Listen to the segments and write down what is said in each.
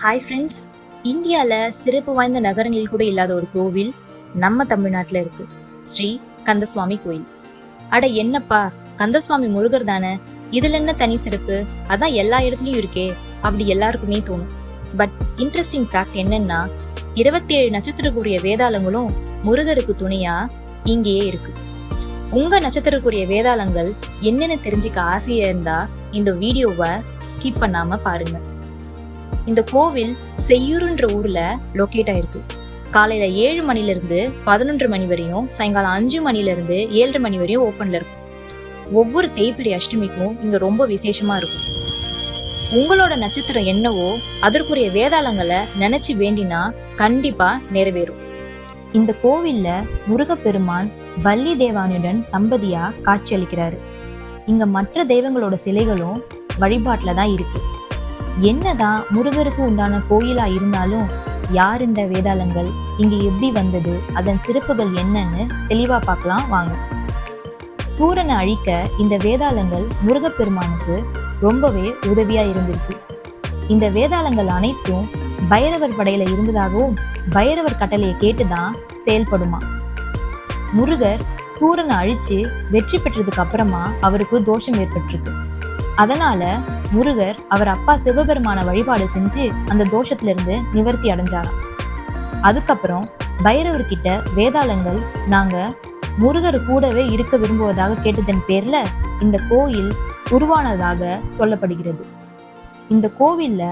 Hi friends, இந்தியாவில் சிறப்பு வாய்ந்த நகரங்களில் கூட இல்லாத ஒரு கோவில் நம்ம தமிழ்நாட்டில் இருக்கு. ஸ்ரீ கந்தசுவாமி கோயில். அட என்னப்பா, கந்தசுவாமி முருகர் தானே, இதுல என்ன தனி சிறப்பு, அதான் எல்லா இடத்துலயும் இருக்கே அப்படி எல்லாருக்குமே தோணும். பட் இன்ட்ரெஸ்டிங் ஃபேக்ட் என்னன்னா, 27 நட்சத்திரக்குரிய வேதாளங்களும் முருகருக்கு துணையா இங்கேயே இருக்கு. உங்க நட்சத்திரக்குரிய வேதாளங்கள் என்னன்னு தெரிஞ்சுக்க ஆசையா இருந்தா இந்த வீடியோவை ஸ்கிப் பண்ணாம பாருங்க. இந்த கோவில் செய்யூருன்ற ஊர்ல லொக்கேட் ஆயிருக்கு. காலையில 7 மணில இருந்து 11 மணி வரையும், சாயங்காலம் 5 மணில இருந்து 7 மணி வரையும் ஓப்பன்ல இருக்கும். ஒவ்வொரு தேய்பிறை அஷ்டமிக்கும் இங்க ரொம்ப விசேஷமா இருக்கும். உங்களோட நட்சத்திரம் என்னவோ அதற்குரிய வேதாளங்களை நினைச்சு வேண்டினா கண்டிப்பா நிறைவேறும். இந்த கோவில்ல முருகப்பெருமான் வள்ளி தேவானுடன் தம்பதியா காட்சி அளிக்கிறாரு. இங்க மற்ற தெய்வங்களோட சிலைகளும் வழிபாட்டுல தான் இருக்கு. என்னதான் முருகருக்கு உண்டான கோயிலா இருந்தாலும் யார் இந்த வேதாளங்கள், இங்க எப்படி வந்தது, அதன் சிறப்புகள் என்னன்னு தெளிவா பார்க்கலாம் வாங்க. சூரனை அழிக்க இந்த வேதாளங்கள் முருகப்பெருமானுக்கு ரொம்பவே உதவியா இருந்திருக்கு. இந்த வேதாளங்கள் அனைத்தும் பைரவர் படையில இருந்ததாகவும் பைரவர் கட்டளையை கேட்டுதான் செயல்படுமா. முருகர் சூரனை அழிச்சு வெற்றி பெற்றதுக்கு அப்புறமா அவருக்கு தோஷம் ஏற்பட்டிருக்கு. அதனால முருகர் அவர் அப்பா சிவபெருமான வழிபாடு செஞ்சு அந்த தோஷத்துல இருந்து நிவர்த்தி அடைஞ்சாராம். அதுக்கப்புறம் பைரவர்கிட்ட வேதாளங்கள் நாங்க முருகர் கூடவே இருக்க விரும்புவதாக கேட்டதன் பேர்ல இந்த கோயில் உருவானதாக சொல்லப்படுகிறது. இந்த கோவில்ல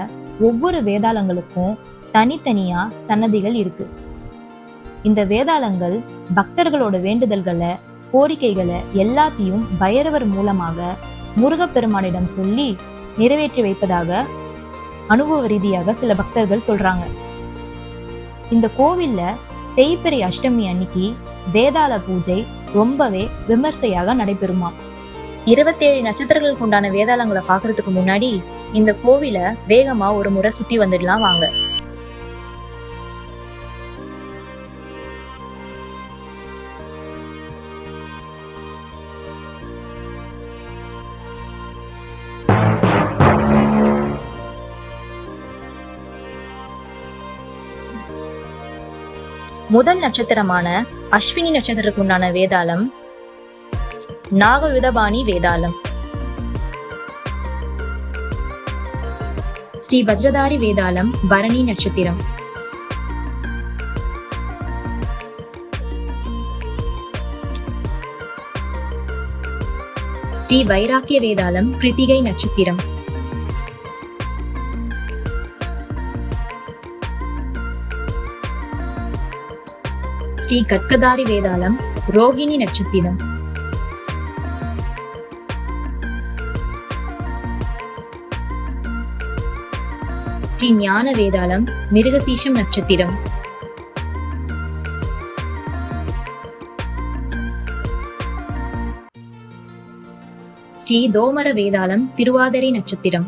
ஒவ்வொரு வேதாளங்களுக்கும் தனித்தனியா சன்னதிகள் இருக்கு. இந்த வேதாளங்கள் பக்தர்களோட வேண்டுதல்களை, கோரிக்கைகளை எல்லாத்தையும் பைரவர் மூலமாக முருகப்பெருமானிடம் சொல்லி நிறைவேற்றி வைப்பதாக அனுபவ ரீதியாக சில பக்தர்கள் சொல்றாங்க. இந்த கோவில்ல தேய்பிறை அஷ்டமி அன்னைக்கு வேதாள பூஜை ரொம்பவே விமர்சையாக நடைபெறுமா. 27 நட்சத்திரங்களுக்கு உண்டான வேதாளங்களை பாக்குறதுக்கு முன்னாடி இந்த கோவிலை வேகமா ஒரு முறை சுத்தி வந்துடலாம் வாங்க. முதல் நட்சத்திரமான அஸ்வினி நட்சத்திரத்துக்கு உண்டான வேதாளம் நாகயுதபாணி வேதாளம். ஸ்ரீ வஜ்ரதாரி வேதாளம் பரணி நட்சத்திரம். ஸ்ரீ வைராக்கிய வேதாளம் கிருத்திகை நட்சத்திரம். ஸ்ரீ கட்கதாரி வேதாளம் ரோஹிணி நட்சத்திரம். ஸ்ரீ ஞான வேதாளம் மிருகசீஷம் நட்சத்திரம். ஸ்ரீ தோமர வேதாளம் திருவாதிரை நட்சத்திரம்.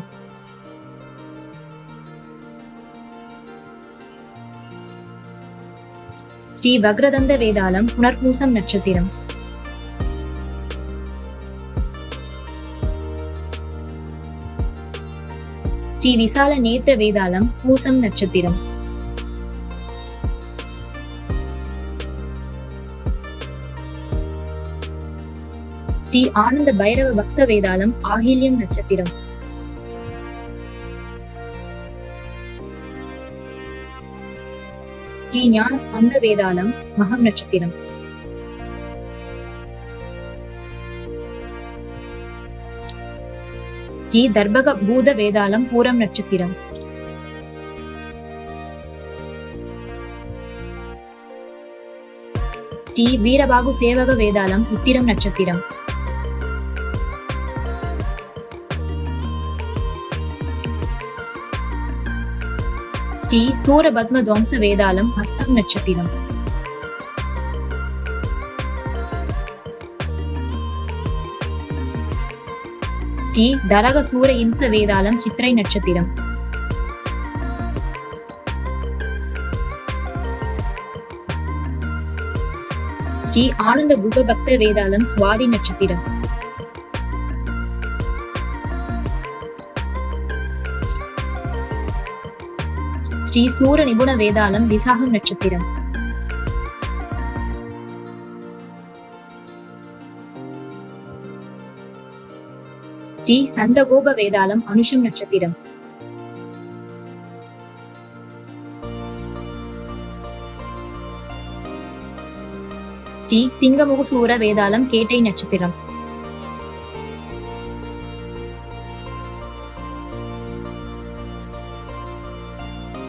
ஸ்ரீ வக்ரதந்த வேதாளம் புனர்பூசம் நட்சத்திரம். ஸ்ரீ விசால நேத்திர வேதாளம் பூசம் நட்சத்திரம். ஸ்ரீ ஆனந்த பைரவ பக்த வேதாளம் ஆகில்யம் நட்சத்திரம். ஸ்ரீ ஞான ஸ்கந்த வேதாளம் மகம் நட்சத்திரம். ஸ்ரீ தர்பக பூத வேதாளம் பூரம் நட்சத்திரம். ஸ்ரீ வீரபாகு சேவக வேதாளம் உத்திரம் நட்சத்திரம். ஸ்ரீ சூரபத்ம துவம்ச வேதாளம் ஹஸ்தம் நட்சத்திரம். ஸ்ரீ தரக சூர இம்ச வேதாளம் சித்திரை நட்சத்திரம். ஸ்ரீ ஆனந்த குகபக்த வேதாளம் சுவாதி நட்சத்திரம். ஸ்ரீ சூர நிபுண வேதாளம் விசாகம் நட்சத்திரம். ஸ்ரீ சண்டகோப வேதாளம் அனுஷம் நட்சத்திரம். ஸ்ரீ சிங்கமுகசூர வேதாளம் கேட்டை நட்சத்திரம்.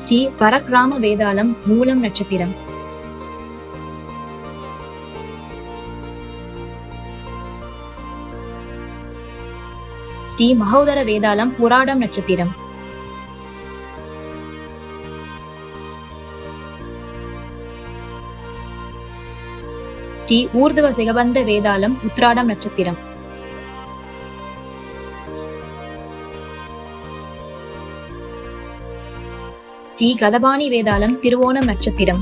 ஸ்ரீ பரக்ராம வேதாளம் மூலம் நட்சத்திரம். ஸ்ரீ மகோதர வேதாளம் புராடம் நட்சத்திரம். ஸ்ரீ ஊர்துவ சிகபந்த வேதாளம் உத்ராடம் நட்சத்திரம். ஸ்ரீ கதபாணி வேதாளம் திருவோணம் நட்சத்திரம்.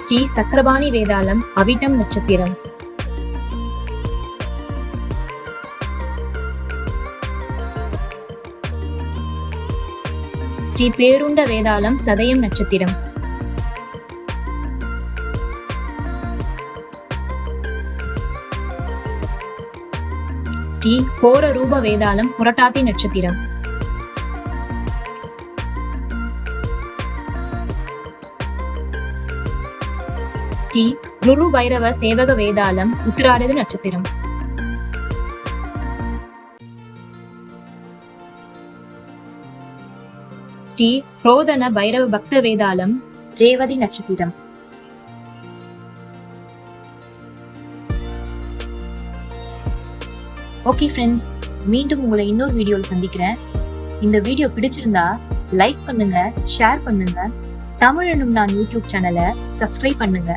ஸ்ரீ சக்கரபாணி வேதாளம் அவிட்டம் நட்சத்திரம். ஸ்ரீ பேருண்ட வேதாளம் சதயம் நட்சத்திரம். ஸ்ரீ கோர ரூப வேதாளம் புரட்டாதி நட்சத்திரம். ஸ்ரீ குரு பைரவ சேவக வேதாளம் உத்திராடது நட்சத்திரம். ஸ்ரீ ரோதன பைரவ பக்த வேதாளம் ரேவதி நட்சத்திரம். ஓகே ஃப்ரெண்ட்ஸ், மீண்டும் உங்களை இன்னொரு வீடியோவில் சந்திக்கிறேன். இந்த வீடியோ பிடிச்சிருந்தா லைக் பண்ணுங்க, ஷேர் பண்ணுங்க. தமிழ் எனும் நான் யூடியூப் சேனலை சப்ஸ்கிரைப் பண்ணுங்க.